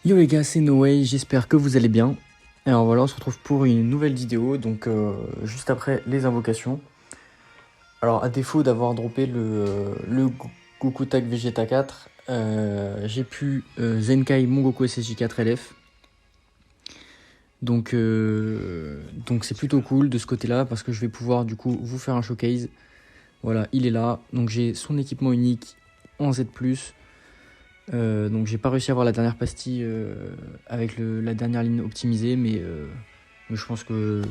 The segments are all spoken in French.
Yo les gars, c'est Noé, j'espère que vous allez bien. Et alors voilà, on se retrouve pour une nouvelle vidéo, donc juste après les invocations. Alors à défaut d'avoir droppé le Goku Tag Vegeta 4, j'ai pu Zenkai mon Goku SSJ 4 LF. Donc c'est plutôt cool de ce côté-là parce que je vais pouvoir du coup vous faire un showcase. Voilà, il est là. Donc j'ai son équipement unique en Z+. Donc j'ai pas réussi à avoir la dernière pastille avec la dernière ligne optimisée, mais je pense que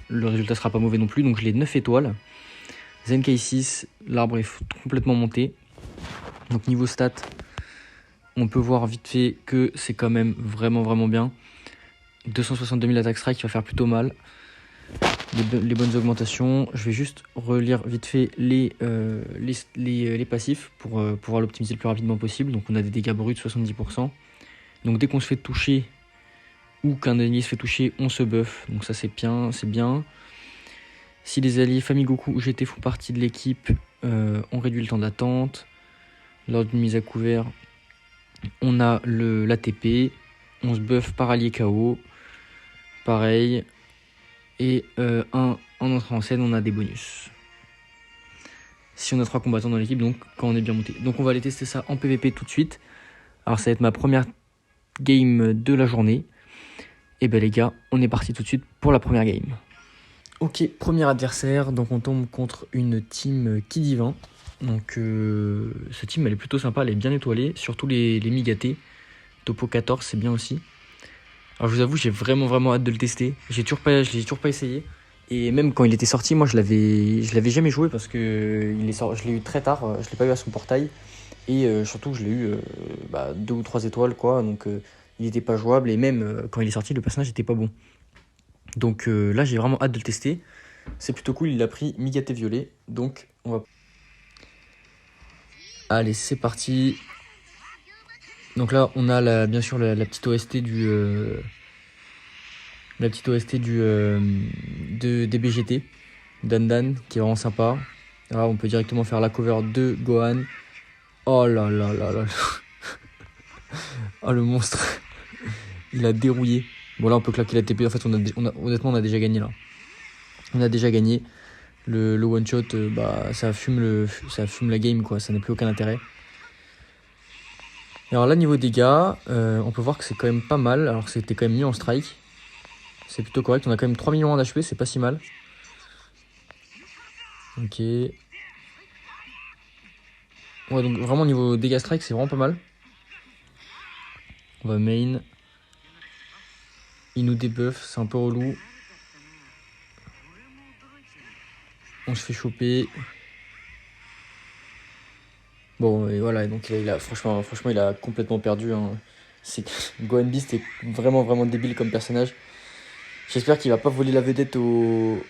le résultat sera pas mauvais non plus. Donc je l'ai 9 étoiles. Zenkai 6, l'arbre est complètement monté. Donc niveau stats, on peut voir vite fait que c'est quand même vraiment bien. 262 000 attaques strike qui va faire plutôt mal. Les bonnes augmentations. Je vais juste relire vite fait les passifs pour pouvoir l'optimiser le plus rapidement possible. Donc on a des dégâts bruts de 70%. Donc dès qu'on se fait toucher ou qu'un allié se fait toucher, on se buff. Donc ça c'est bien. Si les alliés Famille Goku ou GT font partie de l'équipe, on réduit le temps d'attente. Lors d'une mise à couvert, on a l'ATP. On se buff par allié KO. Pareil. Et en entrant en scène, on a des bonus. Si on a 3 combattants dans l'équipe, donc quand on est bien monté. Donc on va aller tester ça en PVP tout de suite. Alors ça va être ma première game de la journée. Et ben les gars, on est parti tout de suite pour la première game. Ok, premier adversaire, donc on tombe contre une team Ki Divin. Donc ce team elle est plutôt sympa, elle est bien étoilée, surtout les Migaté. Topo 14 c'est bien aussi. Alors je vous avoue, j'ai vraiment hâte de le tester. Je l'ai toujours pas essayé. Et même quand il était sorti, moi je l'avais jamais joué parce que je l'ai eu très tard, je l'ai pas eu à son portail. Et surtout je l'ai eu 2 ou 3 étoiles quoi, donc il était pas jouable et même quand il est sorti le personnage était pas bon. Donc là j'ai vraiment hâte de le tester. C'est plutôt cool, il a pris Migaté violet. Donc on va... Allez c'est parti. Donc là on a bien sûr la petite OST des BGT. Dan qui est vraiment sympa. Là on peut directement faire la cover de Gohan. Oh là là là là. Oh le monstre. Il a dérouillé. Bon là on peut claquer la TP. En fait honnêtement on a déjà gagné là. On a déjà gagné. Le one shot ça fume la game quoi. Ça n'a plus aucun intérêt. Et alors là niveau dégâts, on peut voir que c'est quand même pas mal. Alors que c'était quand même mieux en strike. C'est plutôt correct. On a quand même 3 millions d'HP. C'est pas si mal. Ok. Ouais donc vraiment niveau dégâts strike c'est vraiment pas mal. On va main. Il nous débuff, c'est un peu relou. On se fait choper. Bon, et voilà, donc franchement, il a complètement perdu. Hein. Gohan Beast est vraiment débile comme personnage. J'espère qu'il va pas voler la vedette au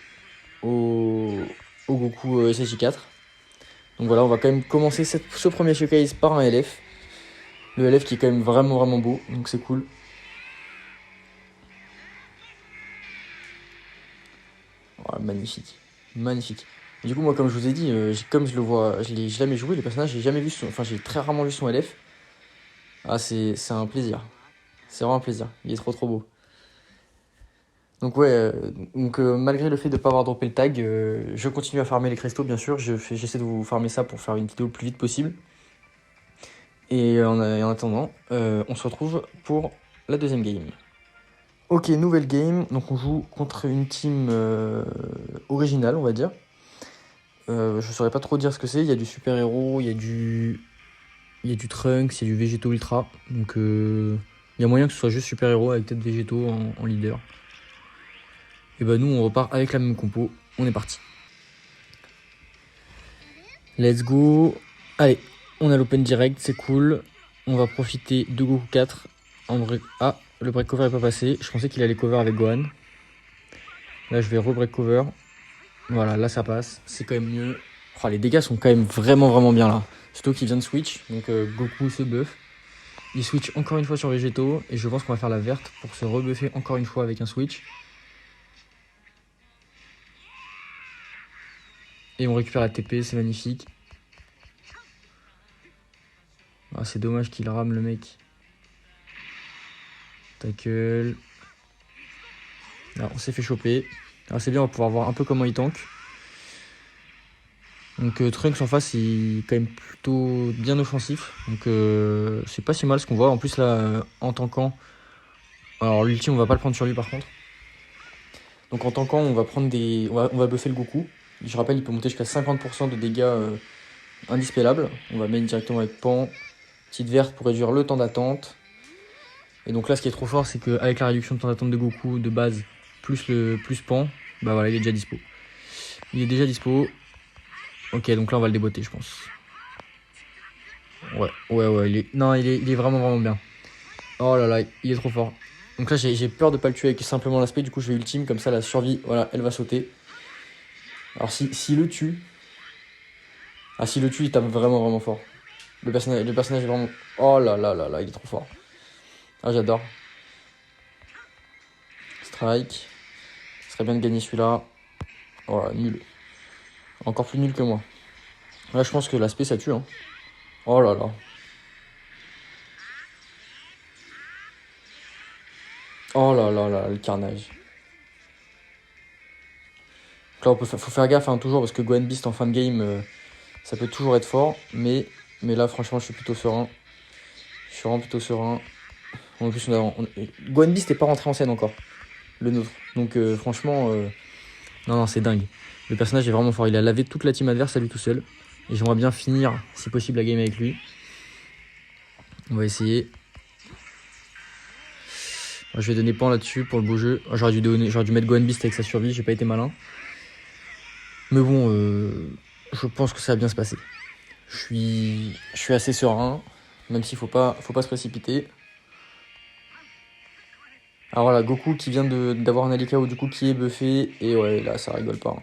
Goku SSJ 4. Donc voilà, on va quand même commencer ce premier showcase par un LF. Le LF qui est quand même vraiment beau, donc c'est cool. Oh, magnifique. Et du coup, moi, comme je vous ai dit, comme je le vois, je l'ai jamais joué, les personnages, j'ai très rarement vu son LF. Ah, c'est un plaisir. C'est vraiment un plaisir. Il est trop beau. Donc ouais, malgré le fait de ne pas avoir droppé le tag, je continue à farmer les cristaux, bien sûr. J'essaie de vous farmer ça pour faire une vidéo le plus vite possible. Et en attendant, on se retrouve pour la deuxième game. Ok, nouvelle game. Donc on joue contre une team originale, on va dire. Je saurais pas trop dire ce que c'est. Il y a du super-héros, il y a du Trunks, il y a du Végéto Ultra. Donc il y a moyen que ce soit juste super-héros avec peut-être Végéto en leader. Et bah nous on repart avec la même compo. On est parti. Let's go. Allez, on a l'open direct, c'est cool. On va profiter de Goku 4. Ah, le break cover est pas passé. Je pensais qu'il allait cover avec Gohan. Là je vais re-break cover. Voilà, là ça passe. C'est quand même mieux. Oh, les dégâts sont quand même vraiment bien là. Surtout qu'il vient de switch. Donc Goku se buff. Il switch encore une fois sur Végéto. Et je pense qu'on va faire la verte pour se rebuffer encore une fois avec un switch. Et on récupère la TP, c'est magnifique. Ah, c'est dommage qu'il rame le mec. Tackle. Là, on s'est fait choper. Alors c'est bien, on va pouvoir voir un peu comment il tank. Donc Trunks en face, il est quand même plutôt bien offensif. Donc c'est pas si mal ce qu'on voit. En plus là, en tankant... Alors l'ultime, on va pas le prendre sur lui par contre. Donc en tankant, on va prendre des... On va buffer le Goku. Je rappelle, il peut monter jusqu'à 50% de dégâts indispelables. On va mettre directement avec Pan. Petite verte pour réduire le temps d'attente. Et donc là, ce qui est trop fort, c'est qu'avec la réduction de temps d'attente de Goku de base, plus Pan, bah voilà, il est déjà dispo. Il est déjà dispo. Ok, donc là, on va le déboîter, je pense. Ouais, il est vraiment bien. Oh là là, il est trop fort. Donc là, j'ai peur de pas le tuer avec simplement l'aspect. Du coup, je vais ultime, comme ça, la survie, voilà, elle va sauter. Alors, s'il le tue... Ah, s'il le tue, il tape vraiment fort. Le personnage est vraiment... Oh là là, il est trop fort. Ah, j'adore. Strike. Ce serait bien de gagner celui-là. Oh là, nul. Encore plus nul que moi. Là, je pense que l'aspect, ça tue. Hein. Oh là là. Oh là là, le carnage. Donc là, faut faire gaffe hein, toujours, parce que Gohan Beast en fin de game, ça peut toujours être fort. Mais là, franchement, je suis plutôt serein. Je suis vraiment plutôt serein. En plus, Gohan Beast n'est pas rentré en scène encore. Le nôtre. Donc franchement, non, c'est dingue. Le personnage est vraiment fort. Il a lavé toute la team adverse à lui tout seul. Et j'aimerais bien finir, si possible, la game avec lui. On va essayer. Je vais donner Pan là-dessus pour le beau jeu. J'aurais dû mettre Gohan Beast avec sa survie. J'ai pas été malin. Mais bon, je pense que ça va bien se passer. Je suis assez serein. Même s'il faut pas se précipiter. Alors voilà, Goku qui vient d'avoir un Alikao du coup qui est buffé. Et ouais, là, ça rigole pas. Hein.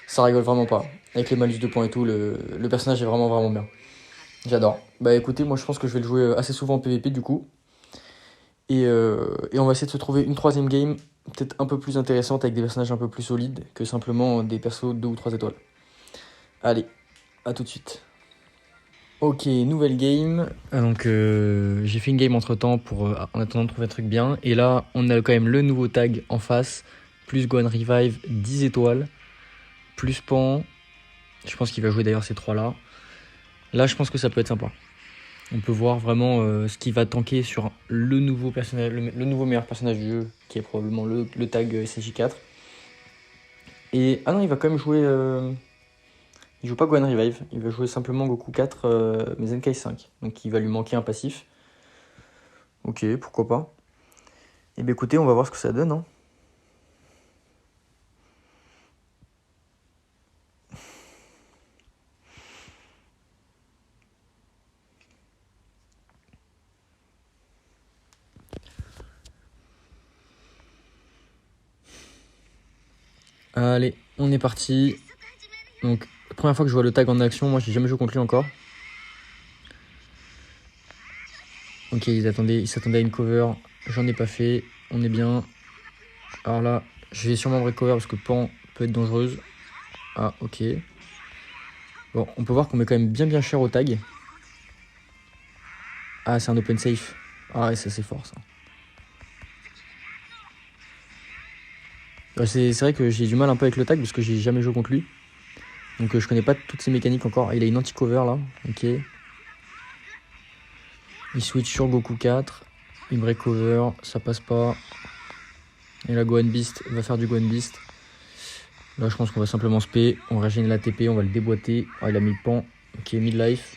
Ça rigole vraiment pas. Avec les malus de points et tout, le personnage est vraiment bien. J'adore. Bah écoutez, moi je pense que je vais le jouer assez souvent en PvP du coup. Et on va essayer de se trouver une troisième game, peut-être un peu plus intéressante avec des personnages un peu plus solides que simplement des persos 2 ou 3 étoiles. Allez, à tout de suite. Ok, nouvelle game. Donc j'ai fait une game entre temps pour en attendant de trouver un truc bien. Et là, on a quand même le nouveau tag en face. Plus Gohan Revive, 10 étoiles. Plus Pan. Je pense qu'il va jouer d'ailleurs ces 3-là. Là, je pense que ça peut être sympa. On peut voir vraiment ce qui va tanker sur le nouveau personnage, le nouveau meilleur personnage du jeu, qui est probablement le tag SJ4. Et ah non, il va quand même jouer. Il joue pas Gohan Revive, il va jouer simplement Goku 4, mais Zenkai 5. Donc il va lui manquer un passif. Ok, pourquoi pas. Et bien écoutez, on va voir ce que ça donne. Hein. Allez, on est parti. Donc, première fois que je vois le tag en action, moi j'ai jamais joué contre lui encore. Ok, il s'attendait à une cover, j'en ai pas fait, on est bien. Alors là, je vais sûrement recover parce que Pan peut être dangereuse. Ah, ok. Bon, on peut voir qu'on met quand même bien cher au tag. Ah, c'est un open safe. Ah ouais, ça c'est fort ça. C'est vrai que j'ai du mal un peu avec le tag parce que j'ai jamais joué contre lui. Donc je connais pas toutes ses mécaniques encore. Il a une anti-cover là, ok. Il switch sur Goku 4. Il break cover, ça passe pas. Et la Gohan Beast va faire du Gohan Beast. Là je pense qu'on va simplement spé. On régène la TP, on va le déboîter. Ah, il a mis le pan. Ok, midlife.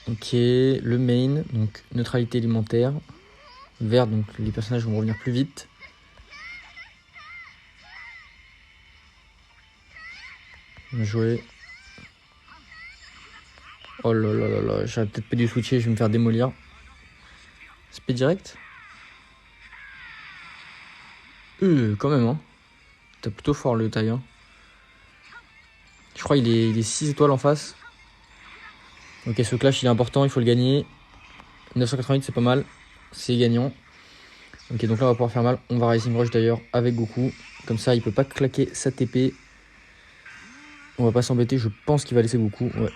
Ok, le main, donc neutralité élémentaire. Vert, donc les personnages vont revenir plus vite. Bien joué. Oh là là là là, j'aurais peut-être pas dû switcher, je vais me faire démolir. Speed direct. Quand même, hein. T'as plutôt fort le taille, hein. Je crois qu'il est 6 étoiles en face. Ok, ce clash il est important, il faut le gagner. 988, c'est pas mal. C'est gagnant. Ok, donc là on va pouvoir faire mal. On va Rising Rush d'ailleurs avec Goku. Comme ça, il peut pas claquer sa TP. On va pas s'embêter, je pense qu'il va laisser Goku. Ouais.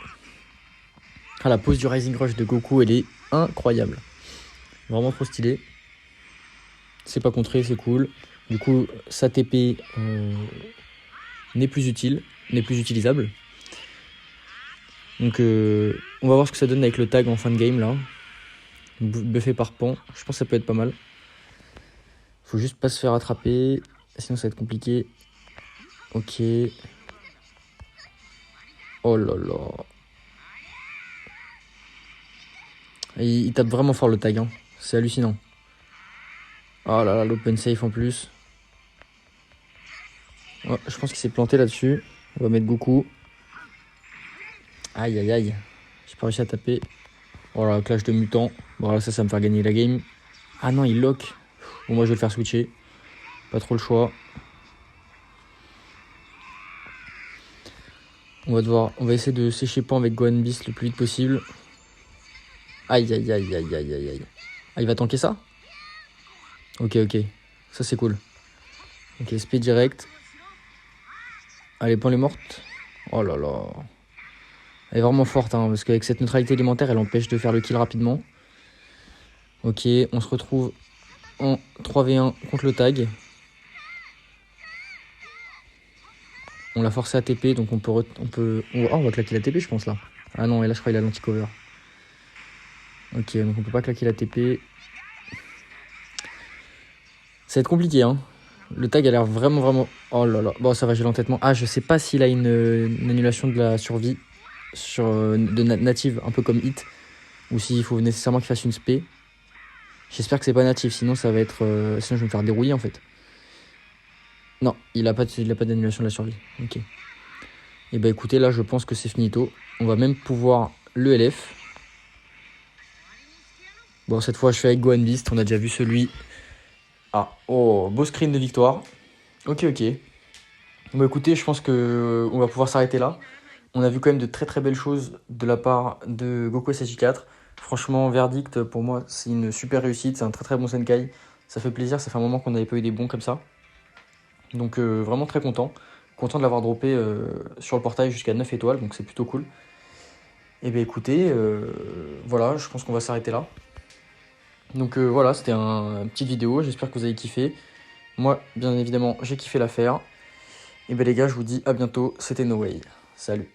Ah, la pose du Rising Rush de Goku, elle est incroyable. Vraiment trop stylé. C'est pas contré, c'est cool. Du coup, sa TP n'est plus utile, n'est plus utilisable. Donc, on va voir ce que ça donne avec le tag en fin de game, là. Buffé par Pan. Je pense que ça peut être pas mal. Faut juste pas se faire attraper. Sinon, ça va être compliqué. Ok. Oh là là. Il tape vraiment fort le tag. Hein. C'est hallucinant. Oh là là, l'open safe en plus. Oh, je pense qu'il s'est planté là-dessus. On va mettre Goku. Aïe aïe aïe. J'ai pas réussi à taper. Oh là, clash de mutant. Bon là, ça va me faire gagner la game. Ah non, il lock. Bon, moi je vais le faire switcher. Pas trop le choix. On va essayer de sécher Pan avec Gohan Beast le plus vite possible. Aïe aïe aïe aïe aïe aïe aïe. Ah, il va tanker ça? Ok, ok. Ça c'est cool. Ok, SP direct. Allez, Pan est morte. Oh là là. Elle est vraiment forte, hein, parce qu'avec cette neutralité élémentaire, elle empêche de faire le kill rapidement. Ok, on se retrouve en 3v1 contre le tag. On l'a forcé à TP, donc on va claquer la TP, je pense, là. Ah non, et là, je crois qu'il a l'anti-cover. Ok, donc on peut pas claquer la TP. Ça va être compliqué, hein. Le tag a l'air vraiment... Oh là là. Bon, ça va, j'ai l'entêtement. Ah, je sais pas s'il a une annulation de la survie de native, un peu comme Hit, ou s'il faut nécessairement qu'il fasse une spé. J'espère que c'est pas natif, sinon ça va être... sinon je vais me faire dérouiller, en fait. Non, il a pas d'annulation de la survie. Ok. Et bah écoutez, là, je pense que c'est finito. On va même pouvoir le LF. Bon, cette fois, je fais avec Gohan Beast. On a déjà vu celui. Ah, oh, beau screen de victoire. Ok, ok. Bon, écoutez, je pense que on va pouvoir s'arrêter là. On a vu quand même de très très belles choses de la part de Goku SSJ4. Franchement, verdict, pour moi, c'est une super réussite. C'est un très très bon Senkai. Ça fait plaisir, ça fait un moment qu'on n'avait pas eu des bons comme ça. Donc, vraiment très content. Content de l'avoir droppé sur le portail jusqu'à 9 étoiles, donc c'est plutôt cool. Et bien écoutez, voilà, je pense qu'on va s'arrêter là. Donc voilà, c'était une petite vidéo, j'espère que vous avez kiffé. Moi, bien évidemment, j'ai kiffé l'affaire. Et bien les gars, je vous dis à bientôt, c'était No Way. Salut.